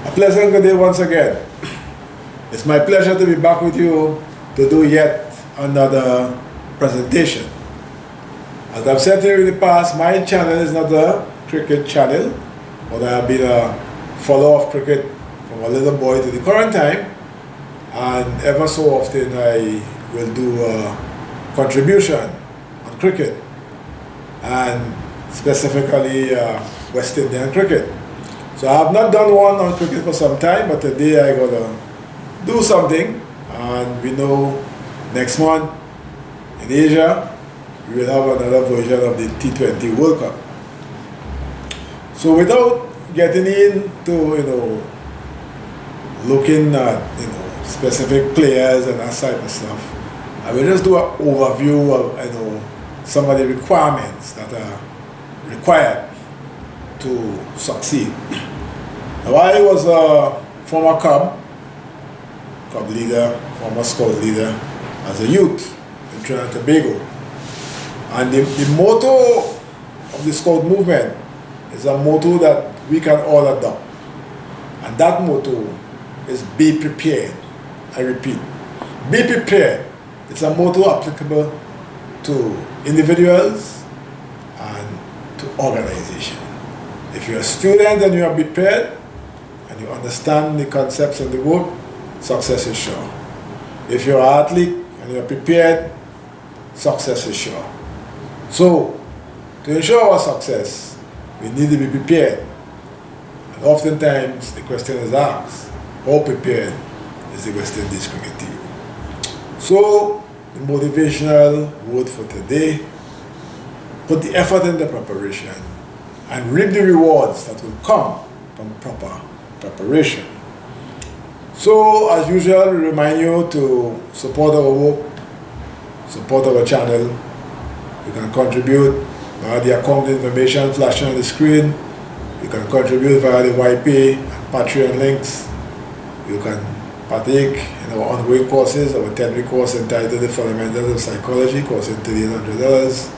A pleasant good day once again. It's my pleasure to be back with you to do yet another presentation. As I've said here in the past, my channel is not a cricket channel, but I have been a follower of cricket from a little boy to the current time, and ever so often I will do a contribution on cricket, and specifically West Indian cricket. So I have not done one on cricket for some time, but today I gotta do something, and we know next month in Asia we will have another version of the T20 World Cup. So without getting into looking at specific players and that type of stuff, I will just do an overview of some of the requirements that are required to succeed. Now, I was a former Cub leader, former Scout leader as a youth in Trinidad and Tobago. And the motto of the Scout movement is a motto that we can all adopt. And that motto is be prepared. I repeat, be prepared. It's a motto applicable to individuals and to organizations. If you're a student and you are prepared and you understand the concepts of the work, success is sure. If you're an athlete and you're prepared, success is sure. So, to ensure our success, we need to be prepared. And oftentimes the question is asked, how prepared is the West Indies cricket team? So, the motivational word for today: put the effort in the preparation and reap the rewards that will come from proper preparation. So, as usual, we remind you to support our work, support our channel. You can contribute via the account information flashing on the screen. You can contribute via the YP and Patreon links. You can partake in our ongoing courses, our 10-week course entitled The Fundamentals of Psychology, costing $1,300.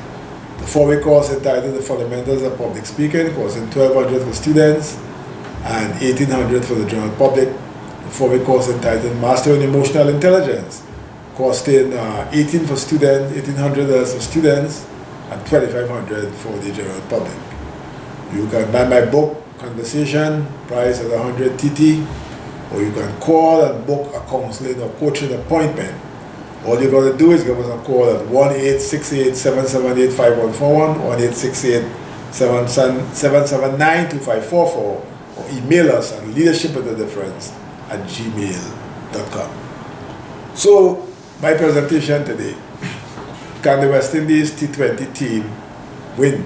The 4-week course entitled The Fundamentals of Public Speaking, costing $1,200 for students and $1,800 for the general public. The 4-week course entitled Mastering Emotional Intelligence, costing $1,800 for students and $2,500 for the general public. You can buy my book, Conversation, priced at 100 TT, or you can call and book a counseling or coaching appointment. All you got to do is give us a call at 1-868-778-5141, 1-868-779-2544, or email us at leadershipwithadifference@gmail.com. So, my presentation today: can the West Indies T20 team win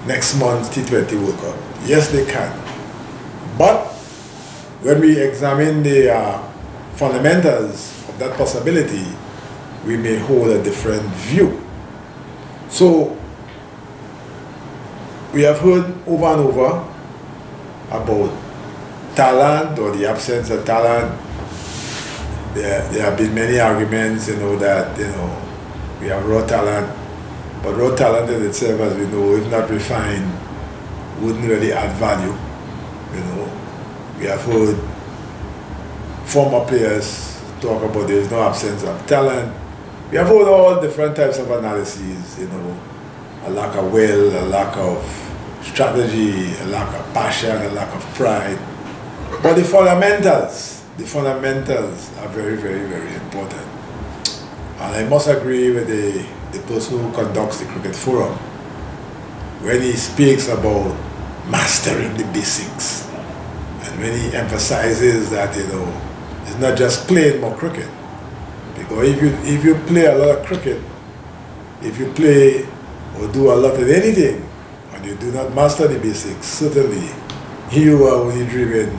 next month's T20 World Cup? Yes, they can. But when we examine the fundamentals of that possibility, we may hold a different view. So, we have heard over and over about talent or the absence of talent. There have been many arguments, that we have raw talent, but raw talent in itself, as we know, if not refined, wouldn't really add value. We have heard former players talk about there is no absence of talent. We have heard all different types of analyses, a lack of will, a lack of strategy, a lack of passion, a lack of pride. But the fundamentals are very, very, very important. And I must agree with the person who conducts the Cricket Forum when he speaks about mastering the basics. And when he emphasizes that, it's not just playing more cricket. Because if you play a lot of cricket, if you play or do a lot of anything, and you do not master the basics, certainly you are only driven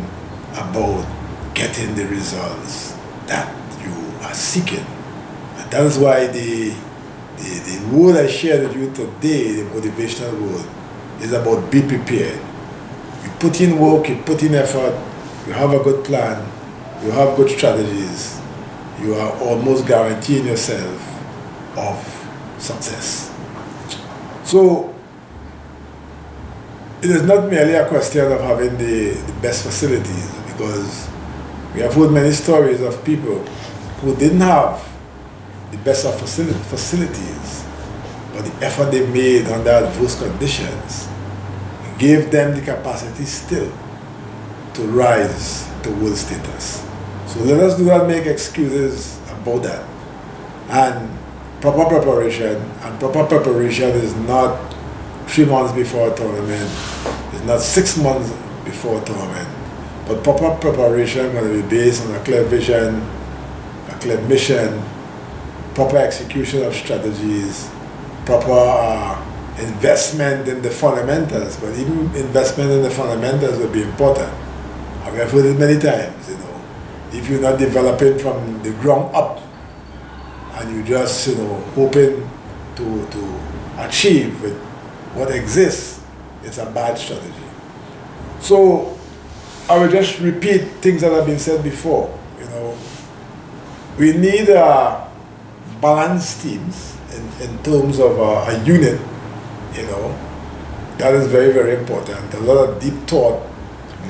about getting the results that you are seeking. And that is why the word I shared with you today, the motivational word, is about be prepared. You put in work, you put in effort, you have a good plan, you have good strategies, you are almost guaranteeing yourself of success. So it is not merely a question of having the best facilities, because we have heard many stories of people who didn't have the best of facilities, but the effort they made under adverse conditions gave them the capacity still to rise to world status. So let us do not make excuses about that. And proper preparation is not 3 months before a tournament, it's not 6 months before a tournament, but proper preparation going to be based on a clear vision, a clear mission, proper execution of strategies, proper investment in the fundamentals. But even investment in the fundamentals will be important. I have heard it many times, you know. If you're not developing from the ground up and you just, you know, hoping to achieve with what exists, it's a bad strategy. So I will just repeat things that have been said before. You know, we need balanced teams in terms of a unit. You know, that is very, very important. A lot of deep thought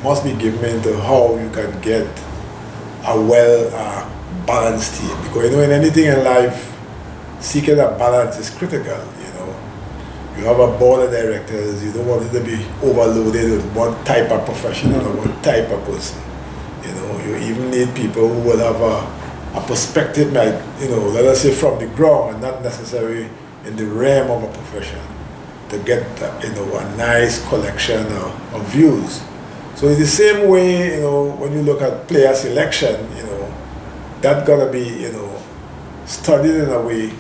must be given into how you can get a well balanced team. Because, you know, in anything in life, seeking a balance is critical. You have a board of directors, you don't want it to be overloaded with one type of professional or one type of person. You know, you even need people who will have a perspective, like, you know, let us say from the ground and not necessarily in the realm of a profession, to get, you know, a nice collection of views. So it's the same way, you know, when you look at player selection, you know, that's gotta be, you know, studied in a way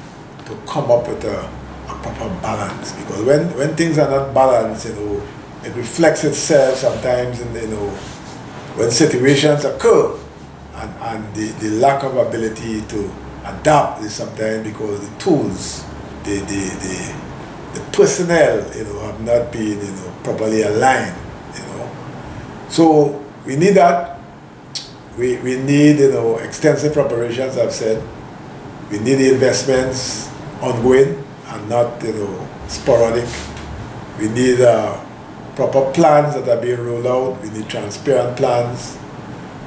to come up with a proper balance, because when things are not balanced, you know, it reflects itself sometimes in, you know, when situations occur, and the lack of ability to adapt is sometimes because the tools, the personnel, you know, have not been, you know, properly aligned, you know. So we need that. We need, you know, extensive preparations, I've said. We need the investments ongoing and not, you know, sporadic. We need proper plans that are being rolled out. We need transparent plans.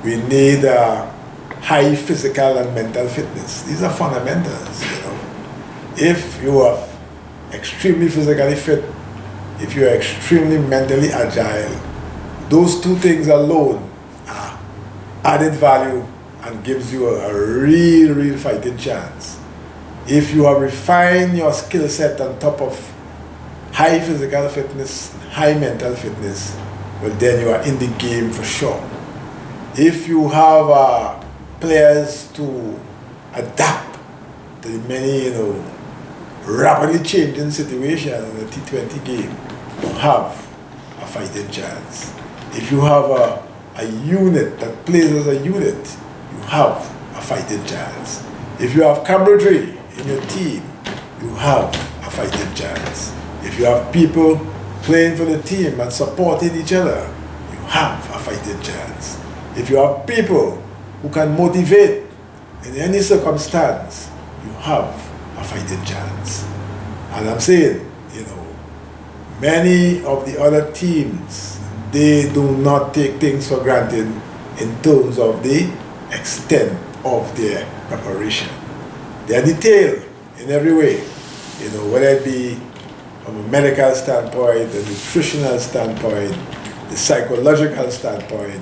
We need high physical and mental fitness. These are fundamentals, you know. If you are extremely physically fit, if you are extremely mentally agile, those two things alone are added value and gives you a real fighting chance. If you have refined your skill set on top of high physical fitness, high mental fitness, well, then you are in the game for sure. If you have players to adapt to the many, you know, rapidly changing situations in the T20 game, you have a fighting chance. If you have a unit that plays as a unit, you have a fighting chance. If you have camaraderie in your team, you have a fighting chance. If you have people playing for the team and supporting each other, you have a fighting chance. If you have people who can motivate in any circumstance, you have a fighting chance. And I'm saying, you know, many of the other teams, they do not take things for granted in terms of the extent of their preparation. They are detailed in every way, you know, whether it be from a medical standpoint, the nutritional standpoint, the psychological standpoint,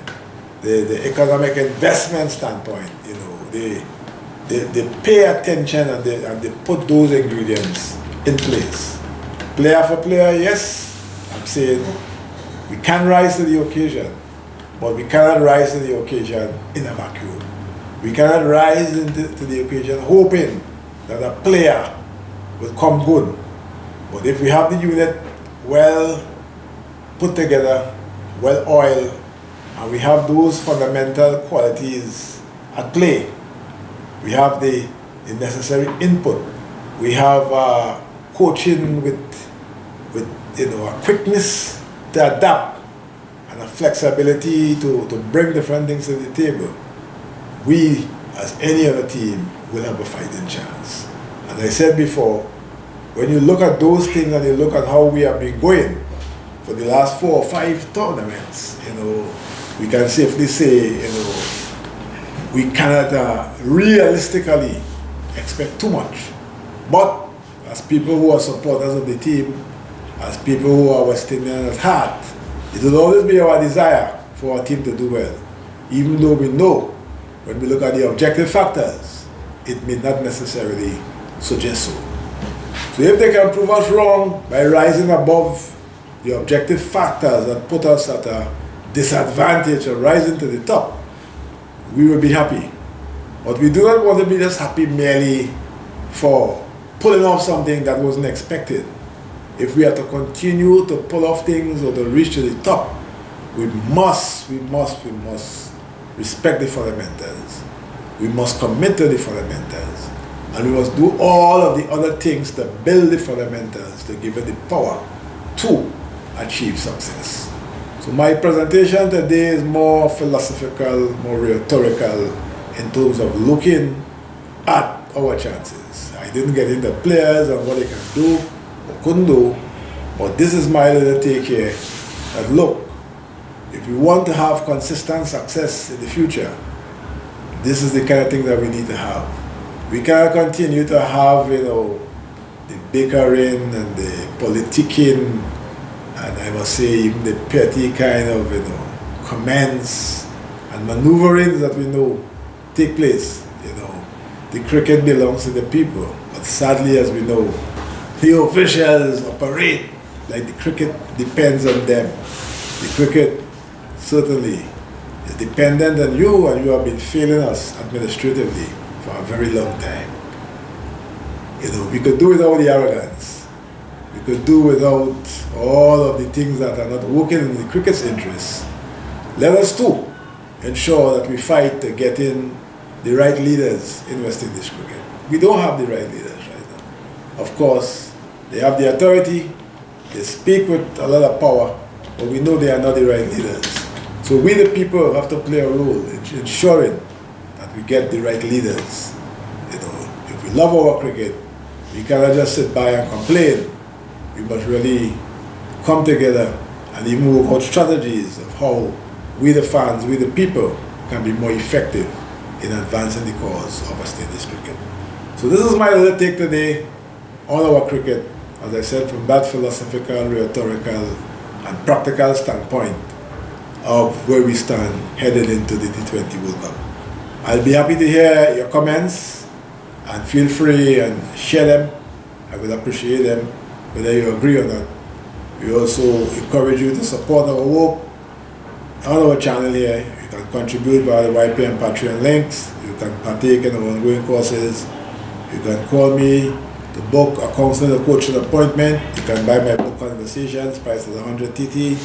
the economic investment standpoint. You know, they pay attention and they put those ingredients in place. Player for player, yes, I'm saying we can rise to the occasion, but we cannot rise to the occasion in a vacuum. We cannot rise to the occasion hoping that a player will come good. But if we have the unit well put together, well oiled, and we have those fundamental qualities at play, we have the necessary input, we have coaching with you know, a quickness to adapt and a flexibility to bring different things to the table, we, as any other team, will have a fighting chance. As I said before, when you look at those things and you look at how we have been going for the last 4 or 5 tournaments, we can safely say, we cannot realistically expect too much. But as people who are supporters of the team, as people who are West Indian at heart, it will always be our desire for our team to do well, even though we know when we look at the objective factors, it may not necessarily suggest so. So if they can prove us wrong by rising above the objective factors that put us at a disadvantage of rising to the top, we will be happy. But we do not want to be just happy merely for pulling off something that wasn't expected. If we are to continue to pull off things or to reach to the top, we must respect the fundamentals. We must commit to the fundamentals. And we must do all of the other things to build the fundamentals to give it the power to achieve success. So my presentation today is more philosophical, more rhetorical in terms of looking at our chances. I didn't get into players and what they can do or couldn't do, but this is my little take here that look, if we want to have consistent success in the future, this is the kind of thing that we need to have. We cannot continue to have, the bickering and the politicking, and I must say even the petty kind of, comments and maneuverings that we know take place. The cricket belongs to the people, but sadly, as we know, the officials operate like the cricket depends on them. The cricket certainly is dependent on you, and you have been failing us administratively for a very long time. We could do without the arrogance. We could do without all of the things that are not working in the cricket's interests. Let us too ensure that we fight to get in the right leaders in West Indies cricket. We don't have the right leaders right now. Of course, they have the authority, they speak with a lot of power, but we know they are not the right leaders. So we the people have to play a role in ensuring that we get the right leaders. If we love our cricket, we cannot just sit by and complain. We must really come together and even work out strategies of how we the fans, we the people can be more effective in advancing the cause of West Indies cricket. So this is my little take today on our cricket, as I said, from that philosophical, rhetorical and practical standpoint of where we stand headed into the T20 World Cup. I'll be happy to hear your comments and feel free and share them. I will appreciate them, whether you agree or not. We also encourage you to support our work on our channel here. You can contribute via the YP and Patreon links. You can partake in our ongoing courses. You can call me to book a counseling or coaching appointment. You can buy my book Conversations, priced at 100 TT,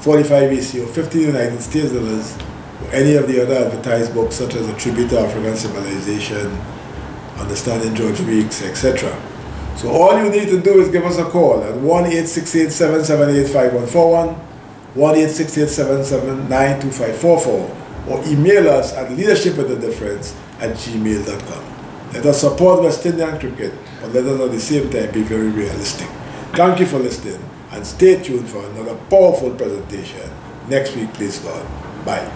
45 EC or 50 United States dollars, or any of the other advertised books such as A Tribute to African Civilization, Understanding George Weeks, etc. So all you need to do is give us a call at 1-868-778-5141, 1-868-779-2544, or email us at leadershipwithadifference@gmail.com. Let us support West Indian cricket, but let us at the same time be very realistic. Thank you for listening, and stay tuned for another powerful presentation next week, please God. Bye.